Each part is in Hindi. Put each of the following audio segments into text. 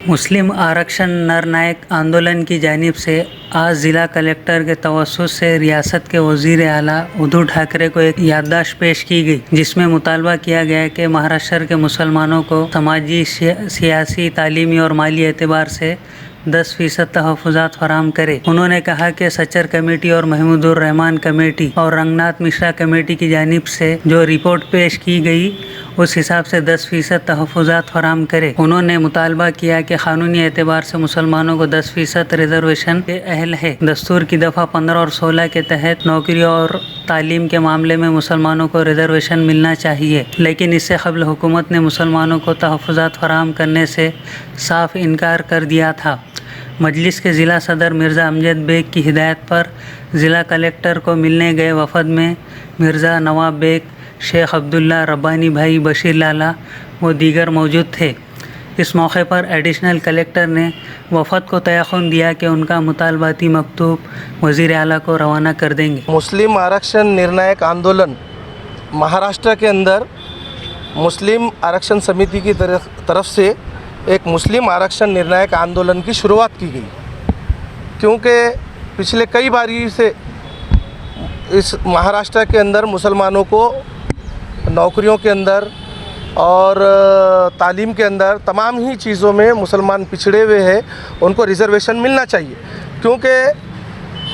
मुस्लिम आरक्षण नरनायक आंदोलन की जानिब से आज ज़िला कलेक्टर के तवस्सुस से रियासत के वज़ीर आला उद्धव ठाकरे को एक याददाश्त पेश की गई, जिसमें मुतालबा किया गया कि महाराष्ट्र के मुसलमानों को समाजी, सियासी, तालीमी और माली एतबार से 10% तहफ़्फ़ुज़ात फराहम करे। उन्होंने कहा कि सचर कमेटी और महमूदुर रहमान कमेटी और रंगनाथ मिश्रा कमेटी की जानिब से जो रिपोर्ट पेश की गई उस हिसाब से 10% तहफ़्फ़ुज़ात फराहम करे। उन्होंने मुतालबा किया कि क़ानूनी एतबार से मुसलमानों को 10% रिजर्वेशन के अहल है। दस्तूर की दफ़ा 15 और 16 के तहत नौकरियों और तालीम के मामले में मुसलमानों को रिजर्वेशन मिलना चाहिए, लेकिन इससे क़ब्ल हुकूमत ने मुसलमानों को तहफ़्फ़ुज़ात फराहम करने से साफ इनकार कर दिया था। मजलिस के ज़िला सदर मिर्ज़ा अमजद बेग की हिदायत पर ज़िला कलेक्टर को मिलने गए वफ़द में मिर्ज़ा नवाब बेग, शेख अब्दुल्ला, रब्बानी भाई, बशीर लाला व दीगर मौजूद थे। इस मौके पर एडिशनल कलेक्टर ने वफ़द को तयक़ुन दिया कि उनका मुतालबाती मकतूब वज़ीर आला को रवाना कर देंगे। मुस्लिम आरक्षण निर्णायक आंदोलन महाराष्ट्र के अंदर मुस्लिम आरक्षण समिति की तरफ से एक मुस्लिम आरक्षण निर्णायक आंदोलन की शुरुआत की गई, क्योंकि पिछले कई बारी से इस महाराष्ट्र के अंदर मुसलमानों को नौकरियों के अंदर और तालीम के अंदर तमाम ही चीज़ों में मुसलमान पिछड़े हुए हैं, उनको रिज़र्वेशन मिलना चाहिए। क्योंकि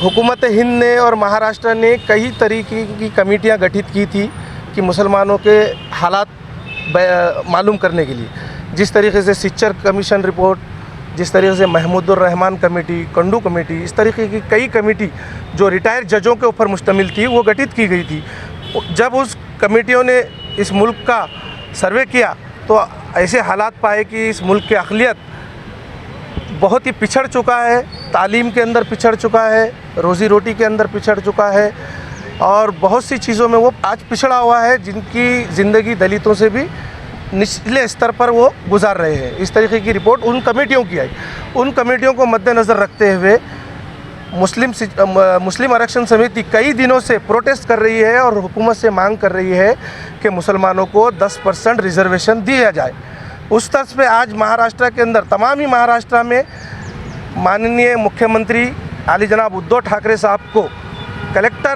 हुकूमत हिंद ने और महाराष्ट्र ने कई तरीके की कमेटियां गठित की थी कि मुसलमानों के हालात मालूम करने के लिए, जिस तरीके से सिच्चर कमीशन रिपोर्ट, जिस तरीके से महमूदुर रहमान कमेटी, कंडू कमेटी, इस तरीके की कई कमेटी जो रिटायर्ड जजों के ऊपर मुश्तमिल थी वो गठित की गई थी। जब उस कमेटियों ने इस मुल्क का सर्वे किया तो ऐसे हालात पाए कि इस मुल्क की अक़लियत बहुत ही पिछड़ चुका है, तालीम के अंदर पिछड़ चुका है, रोज़ी रोटी के अंदर पिछड़ चुका है और बहुत सी चीज़ों में वो आज पिछड़ा हुआ है, जिनकी ज़िंदगी दलितों से भी निचले स्तर पर वो गुजार रहे हैं। इस तरीके की रिपोर्ट उन कमेटियों की आई। उन कमेटियों को मद्देनज़र रखते हुए मुस्लिम आरक्षण समिति कई दिनों से प्रोटेस्ट कर रही है और हुकूमत से मांग कर रही है कि मुसलमानों को 10% रिजर्वेशन दिया जाए। उस तर्ज पे आज महाराष्ट्र के अंदर, तमाम ही महाराष्ट्र में माननीय मुख्यमंत्री आली जनाब उद्धव ठाकरे साहब को कलेक्टर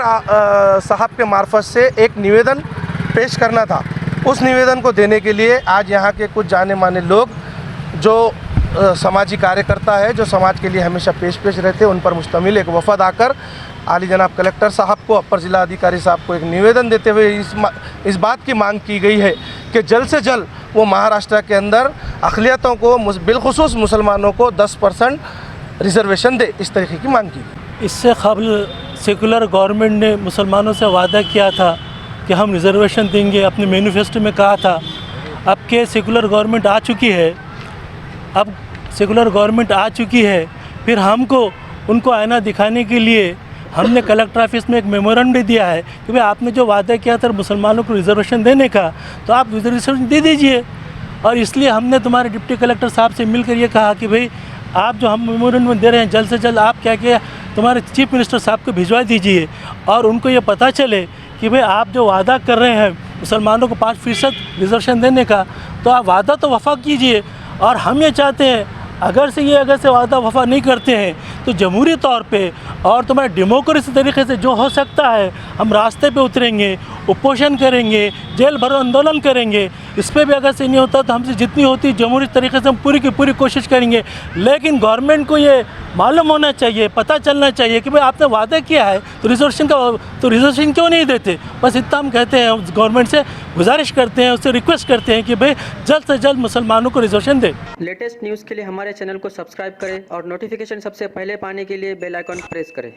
साहब के मार्फत से एक निवेदन पेश करना था। उस निवेदन को देने के लिए आज यहाँ के कुछ जाने माने लोग जो समाजी कार्यकर्ता है, जो समाज के लिए हमेशा पेश रहते हैं, उन पर मुश्तमिल एक वफ़द आकर आली जनाब कलेक्टर साहब को, अपर ज़िला अधिकारी साहब को एक निवेदन देते हुए इस बात की मांग की गई है कि जल्द से जल्द वो महाराष्ट्र के अंदर अक़लियतों को, बिलखुसूस मुसलमानों को 10% रिजर्वेशन दे। इस तरीके की मांग की गई। इससे क़ब्ल सेकुलर गवर्नमेंट ने मुसलमानों से वादा किया था कि हम रिजर्वेशन देंगे, अपने मैनिफेस्टो में कहा था। अब के सेकुलर गवर्नमेंट आ चुकी है, अब सेकुलर गवर्नमेंट आ चुकी है, फिर हमको उनको आईना दिखाने के लिए हमने कलेक्टर ऑफिस में एक मेमोरेंडम भी दिया है कि भाई आपने जो वादा किया था मुसलमानों को रिजर्वेशन देने का, तो आप रिजर्वेशन दे दीजिए। और इसलिए हमने तुम्हारे डिप्टी कलेक्टर साहब से मिलकर ये कहा कि भाई आप जो हम मेमोरेंडम दे रहे हैं, जल्द से जल्द आप क्या किया तुम्हारे चीफ मिनिस्टर साहब को भिजवा दीजिए और उनको ये पता चले कि भाई आप जो वादा कर रहे हैं मुसलमानों को 5% रिजर्वेशन देने का, तो आप वादा तो वफ़ा कीजिए। और हम ये चाहते हैं अगर से वादा वफ़ा नहीं करते हैं तो जमहूरी तौर पे और तुम्हारे डेमोक्रेसी तरीके से जो हो सकता है हम रास्ते पे उतरेंगे, उपोषण करेंगे, जेल भरो आंदोलन करेंगे। इस पर भी अगर से नहीं होता तो हमसे जितनी होती जमहूरी तरीके से हम पूरी की पूरी कोशिश करेंगे। लेकिन गवर्नमेंट को ये मालूम होना चाहिए, पता चलना चाहिए कि भाई आपने वादा किया है तो रिजर्वेशन क्यों नहीं देते। बस इतना हम कहते हैं, गवर्नमेंट से गुजारिश करते हैं, उससे रिक्वेस्ट करते हैं कि भाई जल्द से जल्द मुसलमानों को रिजर्वेशन दें। लेटेस्ट न्यूज़ के लिए हमारे चैनल को सब्सक्राइब करें और नोटिफिकेशन सबसे पहले पाने के लिए बेल आइकन प्रेस करें।